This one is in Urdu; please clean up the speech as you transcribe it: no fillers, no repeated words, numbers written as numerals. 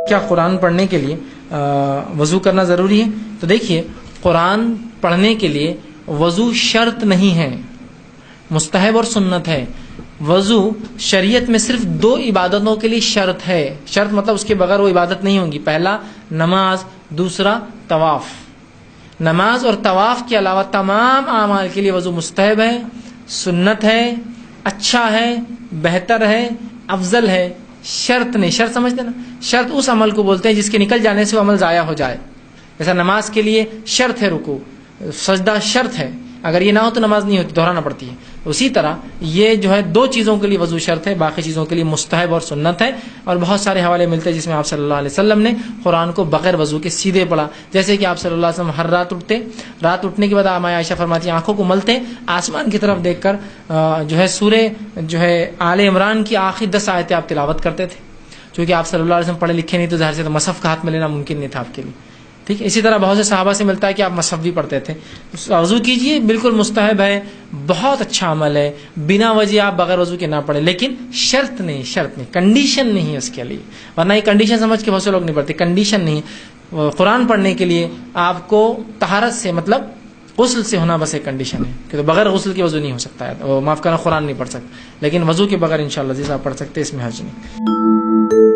کیا قرآن پڑھنے کے لیے وضو کرنا ضروری ہے؟ تو دیکھیے، قرآن پڑھنے کے لیے وضو شرط نہیں ہے، مستحب اور سنت ہے۔ وضو شریعت میں صرف 2 عبادتوں کے لیے شرط ہے۔ شرط مطلب اس کے بغیر وہ عبادت نہیں ہوگی۔ پہلا نماز، دوسرا طواف۔ نماز اور طواف کے علاوہ تمام اعمال کے لیے وضو مستحب ہے، سنت ہے، اچھا ہے، بہتر ہے، افضل ہے، شرط نہیں۔ شرط سمجھتے نا؟ شرط اس عمل کو بولتے ہیں جس کے نکل جانے سے وہ عمل ضائع ہو جائے۔ جیسا نماز کے لیے شرط ہے رکوع، سجدہ شرط ہے، اگر یہ نہ ہو تو نماز نہیں ہوتی، دہرانا پڑتی ہے۔ اسی طرح یہ جو ہے 2 چیزوں کے لیے وضو شرط ہے، باقی چیزوں کے لیے مستحب اور سنت ہے۔ اور بہت سارے حوالے ملتے ہیں جس میں آپ صلی اللہ علیہ وسلم نے قرآن کو بغیر وضو کے سیدھے پڑھا، جیسے کہ آپ صلی اللہ علیہ وسلم ہر رات اٹھنے کے بعد ماں عائشہ فرماتی ہیں آنکھوں کو ملتے آسمان کی طرف دیکھ کر جو ہے سورہ جو ہے آل عمران کی آخری 10 آیتیں آپ تلاوت کرتے تھے۔ چونکہ آپ صلی اللہ علیہ وسلم پڑھے لکھے نہیں تو ظاہر سے مصحف کا ہاتھ میں لینا ممکن نہیں تھا آپ کے لیے، ٹھیک ہے۔ اسی طرح بہت سے صحابہ سے ملتا ہے کہ آپ مصحف بھی پڑھتے تھے۔ وضو کیجئے، بالکل مستحب ہے، بہت اچھا عمل ہے، بنا وجہ آپ بغیر وضو کے نہ پڑھیں، لیکن شرط نہیں، کنڈیشن نہیں ہے اس کے لیے، ورنہ یہ کنڈیشن سمجھ کے بہت سے لوگ نہیں پڑھتے۔ کنڈیشن نہیں ہے، قرآن پڑھنے کے لیے آپ کو طہارت سے مطلب غسل سے ہونا بس ایک کنڈیشن ہے، کہ تو بغیر غسل کے وضو نہیں ہو سکتا ہے، معاف کرنا قرآن نہیں پڑھ سکتا، لیکن وضو کے بغیر انشاءاللہ عزیز آپ پڑھ سکتے، اس میں حرج نہیں۔